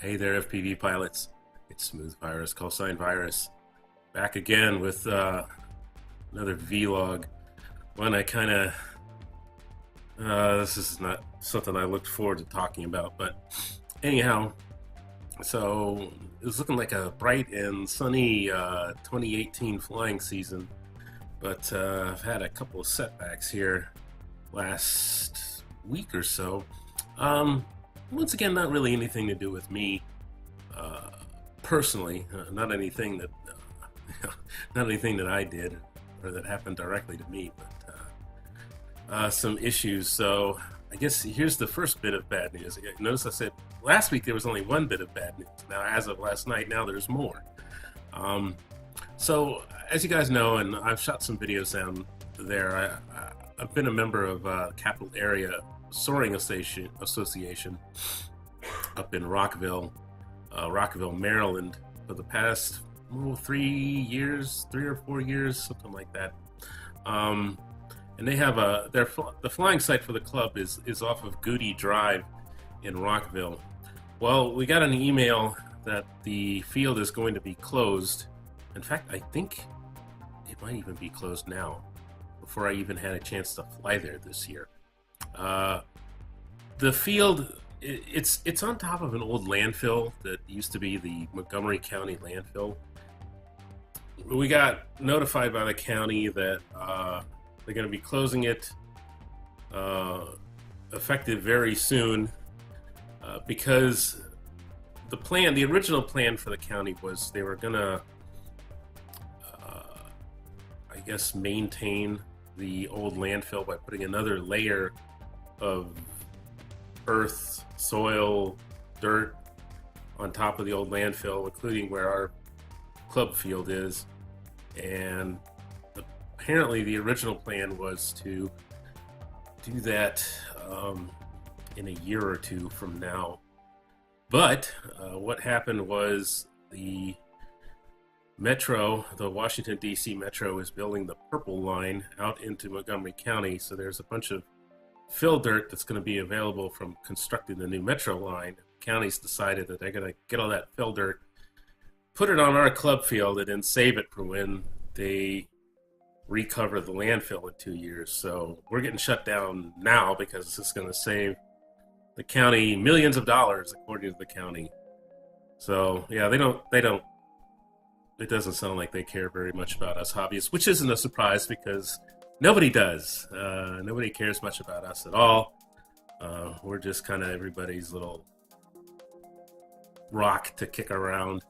Hey there, FPV pilots. It's Smooth Virus, Callsign Virus, back again with another vlog. One I kind of, this is not something I looked forward to talking about, but anyhow, so it was looking like a bright and sunny 2018 flying season, but I've had a couple of setbacks here last week or so. Once again, not really anything to do with me personally, not anything that not anything that I did or that happened directly to me, but some issues. So I guess here's the first bit of bad news. Notice I said last week there was only one bit of bad news. Now, as of last night, now there's more. So as you guys know, and I've shot some videos down there, I've been a member of Capital Area Soaring Association up in Rockville, Maryland, for the past 3 or 4 years, something like that. And they have the flying site for the club is off of Goody Drive in Rockville. Well, we got an email that the field is going to be closed. In fact, I think it might even be closed now, before I even had a chance to fly there this year. The field, it's on top of an old landfill that used to be the Montgomery County landfill. We got notified by the county that they're going to be closing it effective very soon because the original plan for the county was they were going to, I guess, maintain the old landfill by putting another layer of earth, soil, dirt on top of the old landfill, including where our club field is. And apparently the original plan was to do that in a year or two from now. But what happened was the Metro, the Washington, D.C. Metro, is building the Purple Line out into Montgomery County, so there's a bunch of fill dirt that's going to be available from constructing the new Metro line. The county's decided that they're going to get all that fill dirt, put it on our club field, and then save it for when they recover the landfill in 2 years. So we're getting shut down now because this is going to save the county millions of dollars, according to the county. So yeah, it doesn't sound like they care very much about us hobbyists, which isn't a surprise because nobody does. Nobody cares much about us at all. We're just kind of everybody's little rock to kick around.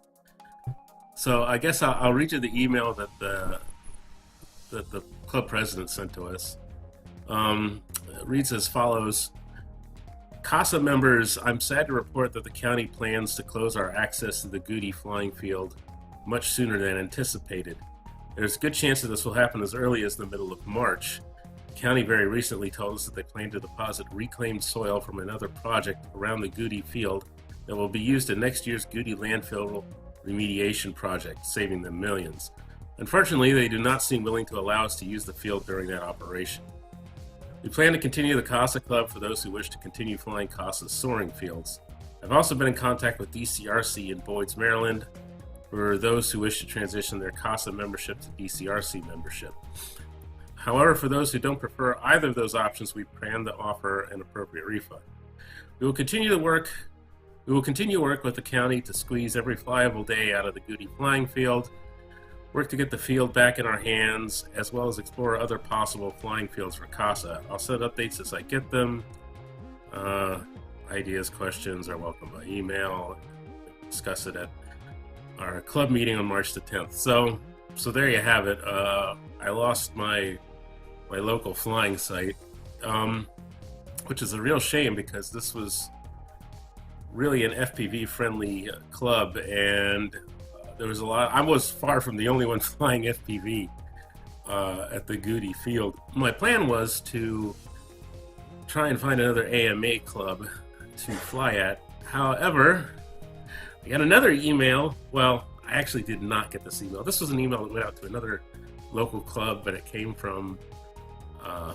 So I guess I'll read you the email that the club president sent to us. It reads as follows. CASA members, I'm sad to report that the county plans to close our access to the Goody flying field much sooner than anticipated. There's a good chance that this will happen as early as the middle of March. The county very recently told us that they plan to deposit reclaimed soil from another project around the Goody field that will be used in next year's Goody landfill remediation project, saving them millions. Unfortunately, they do not seem willing to allow us to use the field during that operation. We plan to continue the CASA Club for those who wish to continue flying CASA's soaring fields. I've also been in contact with DCRC in Boyd's, Maryland, for those who wish to transition their CASA membership to DCRC membership. However, for those who don't prefer either of those options, we plan to offer an appropriate refund. We will continue work with the county to squeeze every flyable day out of the Goody flying field, work to get the field back in our hands, as well as explore other possible flying fields for CASA. I'll send updates as I get them. Ideas, questions are welcome by email. We'll discuss it at our club meeting on March the 10th. So there you have it. I lost my local flying site, which is a real shame because this was really an FPV friendly club, and there was a lot. I was far from the only one flying FPV at the Goody field. My plan was to try and find another AMA club to fly at. However, I got another email. Well, I actually did not get this email. This was an email that went out to another local club, but it came from our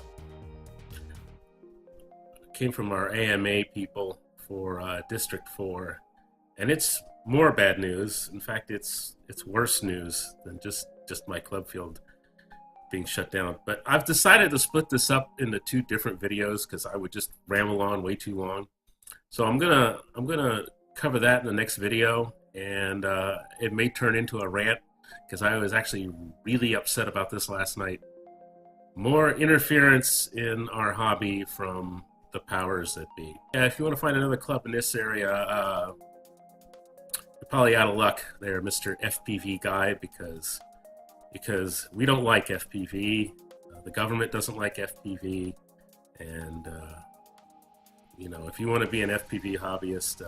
AMA people for District 4, and it's more bad news. In fact, it's worse news than just my club field being shut down. But I've decided to split this up into two different videos because I would just ramble on way too long. So I'm gonna cover that in the next video, and it may turn into a rant because I was actually really upset about this last night. More interference in our hobby from the powers that be. Yeah, if you want to find another club in this area, you're probably out of luck there, Mr. FPV guy, because we don't like FPV. The government doesn't like FPV, and you know, if you want to be an FPV hobbyist,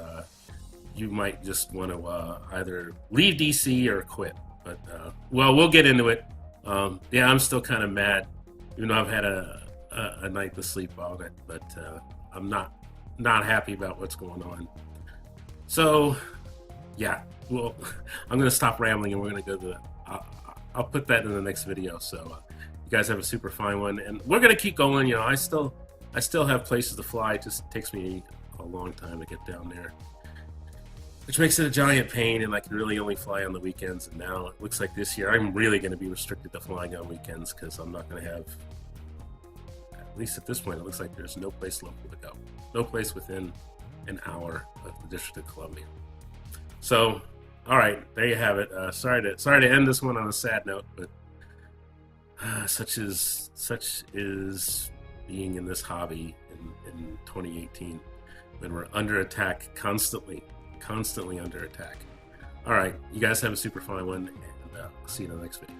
you might just want to either leave DC or quit. But well, we'll get into it. Yeah, I'm still kind of mad, even though I've had a night to sleep on it, but I'm not happy about what's going on. So yeah, well, I'm gonna stop rambling and we're gonna go to I'll put that in the next video. So you guys have a super fine one, and we're gonna keep going. You know, I still have places to fly. It just takes me a long time to get down there, which makes it a giant pain, and I can really only fly on the weekends. And now it looks like this year I'm really going to be restricted to flying on weekends because I'm not going to have, at least at this point, it looks like there's no place local to go. No place within an hour of the District of Columbia. So, all right, there you have it. Sorry to end this one on a sad note, but such is being in this hobby in 2018 when we're under attack constantly under attack. All right, you guys have a super fun one, and I'll see you in the next video.